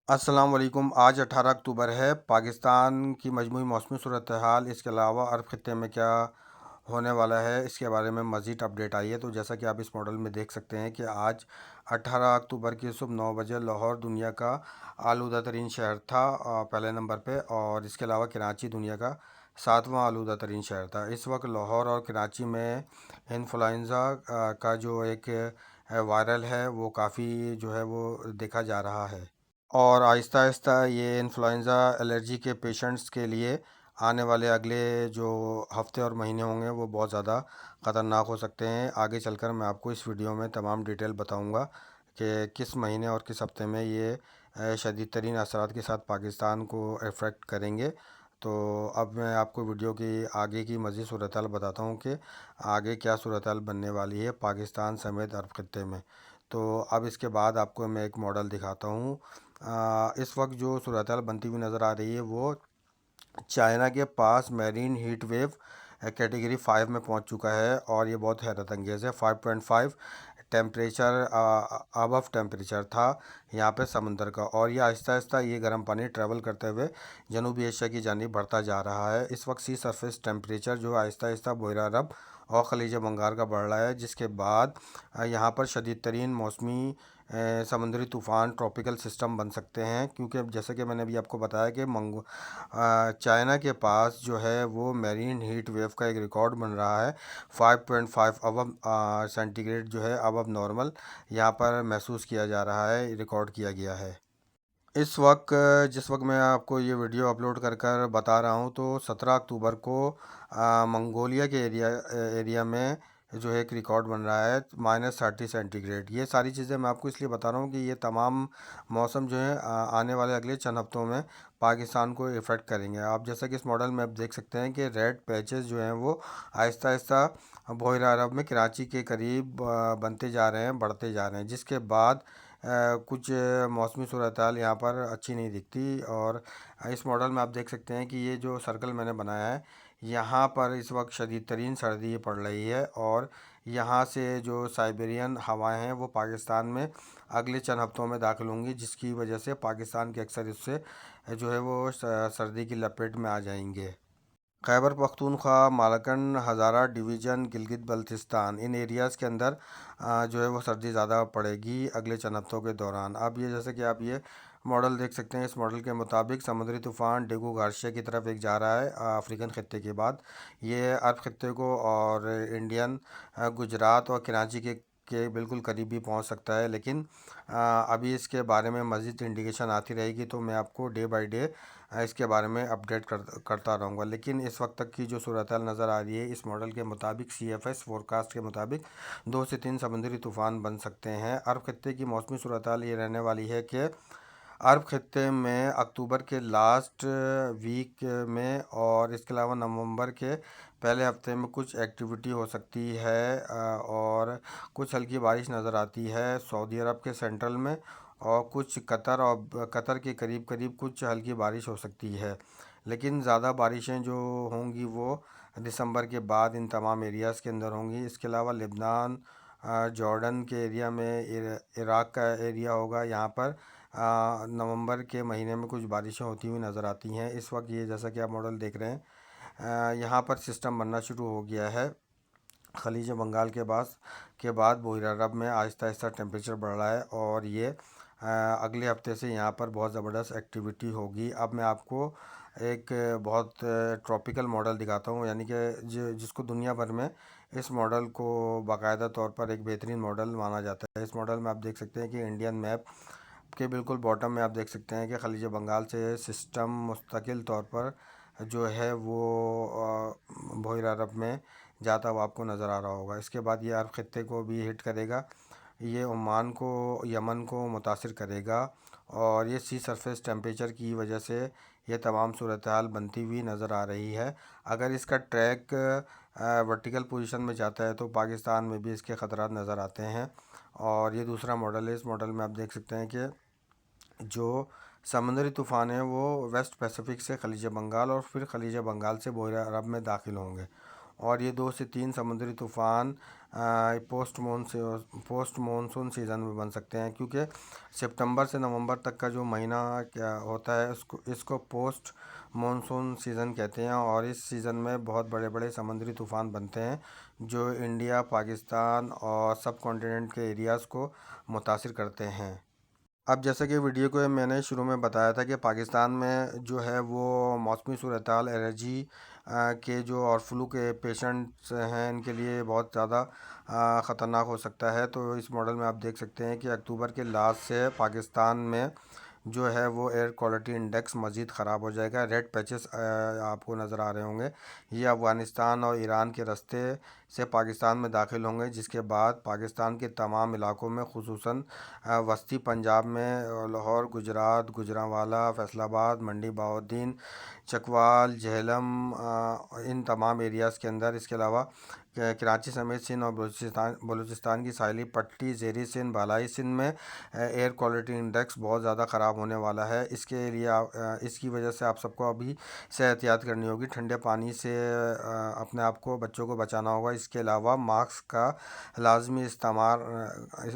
السلام علیکم۔ آج 18 اکتوبر ہے۔ پاکستان کی مجموعی موسمی صورتحال، اس کے علاوہ عرب خطے میں کیا ہونے والا ہے، اس کے بارے میں مزید اپڈیٹ آئی ہے۔ تو جیسا کہ آپ اس ماڈل میں دیکھ سکتے ہیں کہ آج 18 اکتوبر کی صبح 9 بجے لاہور دنیا کا آلودہ ترین شہر تھا پہلے نمبر پہ، اور اس کے علاوہ کراچی دنیا کا 7واں آلودہ ترین شہر تھا۔ اس وقت لاہور اور کراچی میں انفلوئنزا کا جو ایک وائرل ہے وہ کافی جو ہے وہ دیکھا جا رہا ہے، اور آہستہ آہستہ یہ انفلوئنزا الرجی کے پیشنٹس کے لیے آنے والے اگلے جو ہفتے اور مہینے ہوں گے وہ بہت زیادہ خطرناک ہو سکتے ہیں۔ آگے چل کر میں آپ کو اس ویڈیو میں تمام ڈیٹیل بتاؤں گا کہ کس مہینے اور کس ہفتے میں یہ شدید ترین اثرات کے ساتھ پاکستان کو افیکٹ کریں گے۔ تو اب میں آپ کو ویڈیو کی آگے کی مزید صورتحال بتاتا ہوں کہ آگے کیا صورتحال بننے والی ہے پاکستان سمیت عرب خطے میں۔ تو اب اس کے بعد آپ کو میں ایک ماڈل دکھاتا ہوں۔ اس وقت جو صورتحال بنتی ہوئی نظر آ رہی ہے وہ چائنا کے پاس میرین ہیٹ ویو کیٹیگری 5 میں پہنچ چکا ہے، اور یہ بہت حیرت انگیز ہے۔ 5.5 ٹیمپریچر ابو ٹیمپریچر تھا یہاں پہ سمندر کا، اور یہ آہستہ آہستہ یہ گرم پانی ٹریول کرتے ہوئے جنوبی ایشیا کی جانب بڑھتا جا رہا ہے۔ اس وقت سی سرفیس ٹیمپریچر جو آہستہ آہستہ بحیرہ عرب اور خلیج بنگال کا بڑھ رہا ہے، جس کے بعد یہاں پر شدید ترین موسمی سمندری طوفان ٹراپیکل سسٹم بن سکتے ہیں، کیونکہ جیسے کہ میں نے ابھی آپ کو بتایا کہ چائنا کے پاس جو ہے وہ میرین ہیٹ ویو کا ایک ریکارڈ بن رہا ہے۔ 5.5 ابو سینٹی گریڈ جو ہے ابو نارمل یہاں پر محسوس کیا جا رہا ہے، ریکارڈ کیا گیا ہے۔ اس وقت جس وقت میں آپ کو یہ ویڈیو اپلوڈ کر بتا رہا ہوں تو 17 اکتوبر کو منگولیا کے ایریا میں جو ہے ایک ریکارڈ بن رہا ہے -30 سینٹی گریڈ۔ یہ ساری چیزیں میں آپ کو اس لیے بتا رہا ہوں کہ یہ تمام موسم جو ہے آنے والے اگلے چند ہفتوں میں پاکستان کو افیکٹ کریں گے۔ آپ جیسا کہ اس ماڈل میں آپ دیکھ سکتے ہیں کہ ریڈ پیچز جو ہیں وہ آہستہ آہستہ بحیرہ عرب میں کراچی کے قریب بنتے جا رہے ہیں، بڑھتے جا رہے ہیں، جس کے بعد کچھ موسمی صورتحال یہاں پر اچھی نہیں دکھتی۔ اور اس ماڈل میں آپ دیکھ سکتے ہیں کہ یہ جو سرکل میں نے بنایا ہے یہاں پر اس وقت شدید ترین سردی پڑ رہی ہے، اور یہاں سے جو سائبیرین ہوائیں ہیں وہ پاکستان میں اگلے چند ہفتوں میں داخل ہوں گی، جس کی وجہ سے پاکستان کے اکثر حصے جو ہے وہ سردی کی لپیٹ میں آ جائیں گے۔ خیبر پختونخوا، مالاکنڈ، ہزارہ ڈویژن، گلگت بلتستان، ان ایریاز کے اندر جو ہے وہ سردی زیادہ پڑے گی اگلے چند ہفتوں کے دوران۔ اب یہ جیسے کہ آپ یہ ماڈل دیکھ سکتے ہیں، اس ماڈل کے مطابق سمندری طوفان ڈیگو گارشیا کی طرف ایک جا رہا ہے افریقن خطے کے بعد۔ یہ عرب خطے کو اور انڈین گجرات اور کراچی کے بالکل قریب بھی پہنچ سکتا ہے، لیکن ابھی اس کے بارے میں مزید انڈیکیشن آتی رہے گی تو میں آپ کو ڈے بائی ڈے اس کے بارے میں اپڈیٹ کرتا رہوں گا۔ لیکن اس وقت تک کی جو صورتحال نظر آ رہی ہے اس ماڈل کے مطابق، سی ایف ایس فورکاسٹ کے مطابق 2 سے 3 سمندری طوفان بن سکتے ہیں۔ عرب خطے کی موسمی صورتحال یہ رہنے والی ہے کہ عرب خطے میں اکتوبر کے لاسٹ ویک میں اور اس کے علاوہ نومبر کے پہلے ہفتے میں کچھ ایکٹیویٹی ہو سکتی ہے، اور کچھ ہلکی بارش نظر آتی ہے سعودی عرب کے سینٹرل میں، اور کچھ قطر کے قریب کچھ ہلکی بارش ہو سکتی ہے، لیکن زیادہ بارشیں جو ہوں گی وہ دسمبر کے بعد ان تمام ایریاز کے اندر ہوں گی۔ اس کے علاوہ لبنان، جارڈن کے ایریا میں، عراق کا ایریا ہوگا، یہاں پر نومبر کے مہینے میں کچھ بارشیں ہوتی ہوئی نظر آتی ہیں۔ اس وقت یہ جیسا کہ آپ ماڈل دیکھ رہے ہیں یہاں پر سسٹم بننا شروع ہو گیا ہے۔ خلیج بنگال کے بعد بحیرہ عرب میں آہستہ آہستہ ٹیمپریچر بڑھ رہا ہے، اور یہ اگلے ہفتے سے یہاں پر بہت زبردست ایکٹیویٹی ہوگی۔ اب میں آپ کو ایک بہت ٹراپیکل ماڈل دکھاتا ہوں، یعنی کہ جس کو دنیا بھر میں اس ماڈل کو باقاعدہ طور پر ایک بہترین ماڈل مانا جاتا ہے۔ اس ماڈل میں آپ دیکھ سکتے ہیں کہ انڈین میپ کے بالکل باٹم میں آپ دیکھ سکتے ہیں کہ خلیج بنگال سے سسٹم مستقل طور پر جو ہے وہ بحیرہ عرب میں جاتا ہوا آپ کو نظر آ رہا ہوگا۔ اس کے بعد یہ عرب خطے کو بھی ہٹ کرے گا، یہ عمان کو، یمن کو متاثر کرے گا، اور یہ سی سرفیس ٹیمپریچر کی وجہ سے یہ تمام صورتحال بنتی ہوئی نظر آ رہی ہے۔ اگر اس کا ٹریک ورٹیکل پوزیشن میں جاتا ہے تو پاکستان میں بھی اس کے خطرات نظر آتے ہیں۔ اور یہ دوسرا ماڈل ہے، اس ماڈل میں آپ دیکھ سکتے ہیں کہ جو سمندری طوفان ہیں وہ ویسٹ پیسیفک سے خلیج بنگال اور پھر خلیج بنگال سے بحیرہ عرب میں داخل ہوں گے، اور یہ 2 سے 3 سمندری طوفان پوسٹ مونسون سیزن میں بن سکتے ہیں، کیونکہ سپتمبر سے نومبر تک کا جو مہینہ کیا ہوتا ہے اس کو پوسٹ مونسون سیزن کہتے ہیں، اور اس سیزن میں بہت بڑے بڑے سمندری طوفان بنتے ہیں جو انڈیا، پاکستان اور سب کانٹیننٹ کے ایریاز کو متاثر کرتے ہیں۔ اب جیسا کہ ویڈیو کو میں نے شروع میں بتایا تھا کہ پاکستان میں جو ہے وہ موسمی صورتحال الرجی کے جو اور فلو کے پیشنٹس ہیں ان کے لیے بہت زیادہ خطرناک ہو سکتا ہے۔ تو اس ماڈل میں آپ دیکھ سکتے ہیں کہ اکتوبر کے لاسٹ سے پاکستان میں جو ہے وہ ایئر کوالٹی انڈیکس مزید خراب ہو جائے گا۔ ریڈ پیچز آپ کو نظر آ رہے ہوں گے، یہ افغانستان اور ایران کے راستے سے پاکستان میں داخل ہوں گے، جس کے بعد پاکستان کے تمام علاقوں میں خصوصاً وسطی پنجاب میں لاہور، گجرات، گوجرانوالا، فیصل آباد، منڈی بہاؤالدین، چکوال، جہلم، ان تمام ایریاز کے اندر، اس کے علاوہ کراچی سمیت سندھ اور بلوچستان کی ساحلی پٹی، زیریں سندھ، بالائی سندھ میں ایئر کوالٹی انڈیکس بہت زیادہ خراب ہونے والا ہے۔ اس کے لیے اس کی وجہ سے آپ سب کو ابھی سے احتیاط کرنی ہوگی، ٹھنڈے پانی سے اپنے آپ کو، بچوں کو بچانا ہوگا۔ اس کے علاوہ ماسک کا لازمی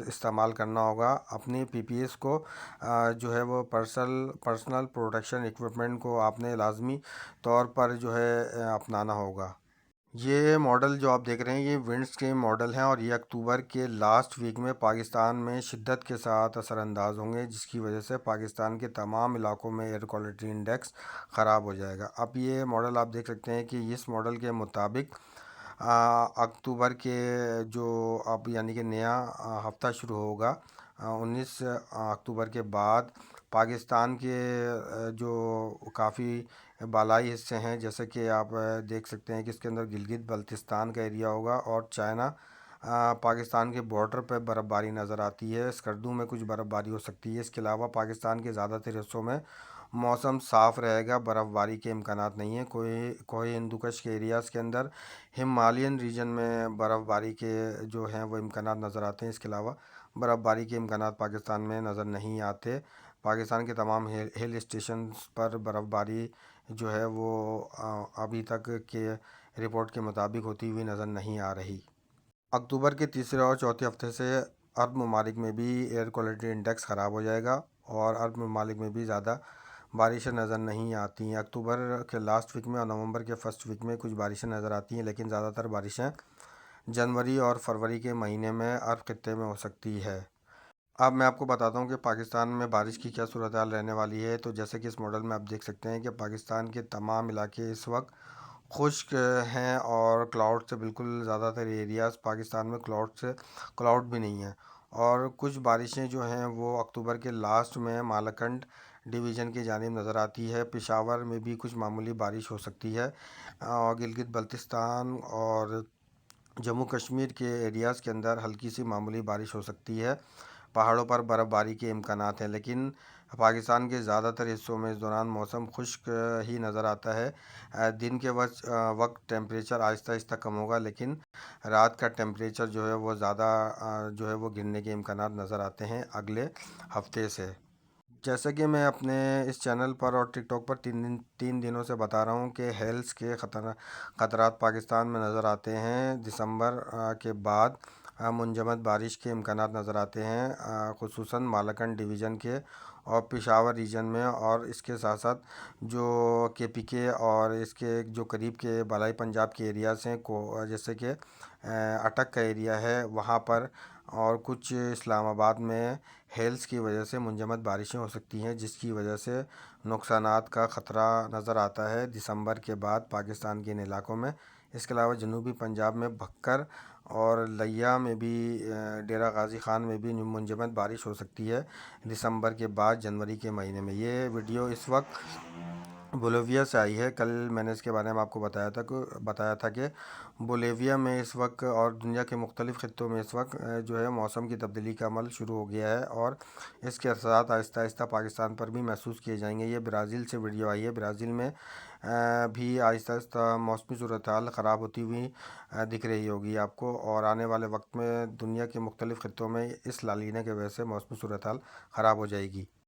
استعمال کرنا ہوگا۔ اپنی پی پی ایس کو جو ہے وہ پرسنل پروٹیکشن ایکوپمنٹ کو آپ نے لازمی طور پر جو ہے اپنانا ہوگا۔ یہ ماڈل جو آپ دیکھ رہے ہیں یہ ونڈس کے ماڈل ہیں، اور یہ اکتوبر کے لاسٹ ویک میں پاکستان میں شدت کے ساتھ اثر انداز ہوں گے، جس کی وجہ سے پاکستان کے تمام علاقوں میں ایئر کوالٹی انڈیکس خراب ہو جائے گا۔ اب یہ ماڈل آپ دیکھ سکتے ہیں کہ اس ماڈل کے مطابق اکتوبر کے جو اب یعنی کہ نیا ہفتہ شروع ہوگا 19 اکتوبر کے بعد، پاکستان کے جو کافی بالائی حصے ہیں، جیسے کہ آپ دیکھ سکتے ہیں کہ اس کے اندر گلگت بلتستان کا ایریا ہوگا، اور چائنا پاکستان کے بارڈر پہ برف باری نظر آتی ہے، اسکردو میں کچھ برف باری ہو سکتی ہے۔ اس کے علاوہ پاکستان کے زیادہ تر حصوں میں موسم صاف رہے گا، برف باری کے امکانات نہیں ہیں۔ کوئی ہندوکش کے ایریاز کے اندر ہمالین ریجن میں برف باری کے جو ہیں وہ امکانات نظر آتے ہیں۔ اس کے علاوہ برف باری کے امکانات پاکستان میں نظر نہیں آتے۔ پاکستان کے تمام ہل اسٹیشنز پر برف باری جو ہے وہ ابھی تک کے رپورٹ کے مطابق ہوتی ہوئی نظر نہیں آ رہی۔ اکتوبر کے تیسرے اور چوتھے ہفتے سے عرب ممالک میں بھی ایئر کوالٹی انڈیکس خراب ہو جائے گا، اور عرب ممالک میں بھی زیادہ بارشیں نظر نہیں آتی ہیں۔ اکتوبر کے لاسٹ ویک میں اور نومبر کے فرسٹ ویک میں کچھ بارشیں نظر آتی ہیں، لیکن زیادہ تر بارشیں جنوری اور فروری کے مہینے میں عرب خطے میں ہو سکتی ہے۔ اب میں آپ کو بتاتا ہوں کہ پاکستان میں بارش کی کیا صورتحال رہنے والی ہے۔ تو جیسے کہ اس ماڈل میں آپ دیکھ سکتے ہیں کہ پاکستان کے تمام علاقے اس وقت خشک ہیں، اور کلاؤڈ سے بالکل زیادہ تر ایریاز پاکستان میں کلاؤڈ بھی نہیں ہیں، اور کچھ بارشیں جو ہیں وہ اکتوبر کے لاسٹ میں مالاکنڈ ڈویژن کی جانب نظر آتی ہے۔ پشاور میں بھی کچھ معمولی بارش ہو سکتی ہے، اور گلگت بلتستان اور جموں کشمیر کے ایریاز کے اندر ہلکی سی معمولی بارش ہو سکتی ہے۔ پہاڑوں پر برف باری کے امکانات ہیں، لیکن پاکستان کے زیادہ تر حصوں میں اس دوران موسم خشک ہی نظر آتا ہے۔ دن کے وقت ٹیمپریچر آہستہ آہستہ کم ہوگا، لیکن رات کا ٹیمپریچر جو ہے وہ زیادہ جو ہے وہ گرنے کے امکانات نظر آتے ہیں اگلے ہفتے سے۔ جیسا کہ میں اپنے اس چینل پر اور ٹک ٹاک پر تین دنوں سے بتا رہا ہوں کہ ہیلز کے خطرات پاکستان میں نظر آتے ہیں۔ دسمبر کے بعد منجمد بارش کے امکانات نظر آتے ہیں، خصوصاً مالاکنڈ ڈویژن کے اور پشاور ریجن میں، اور اس کے ساتھ ساتھ جو کے پی کے اور اس کے جو قریب کے بالائی پنجاب کے ایریاز ہیں، جیسے کہ اٹک کا ایریا ہے وہاں پر، اور کچھ اسلام آباد میں ہیلز کی وجہ سے منجمد بارشیں ہو سکتی ہیں، جس کی وجہ سے نقصانات کا خطرہ نظر آتا ہے دسمبر کے بعد پاکستان کے ان علاقوں میں۔ اس کے علاوہ جنوبی پنجاب میں بھکر اور لیا میں بھی، ڈیرہ غازی خان میں بھی منجمد بارش ہو سکتی ہے دسمبر کے بعد جنوری کے مہینے میں۔ یہ ویڈیو اس وقت بولیویا سے آئی ہے۔ کل میں نے اس کے بارے میں آپ کو بتایا تھا کہ بولیویا میں اس وقت اور دنیا کے مختلف خطوں میں اس وقت جو ہے موسم کی تبدیلی کا عمل شروع ہو گیا ہے، اور اس کے اثرات آہستہ آہستہ پاکستان پر بھی محسوس کیے جائیں گے۔ یہ برازیل سے ویڈیو آئی ہے، برازیل میں بھی آہستہ آہستہ موسمی صورتحال خراب ہوتی ہوئی دکھ رہی ہوگی آپ کو، اور آنے والے وقت میں دنیا کے مختلف خطوں میں اس لالینا کی وجہ سے موسمی صورتحال خراب ہو جائے گی۔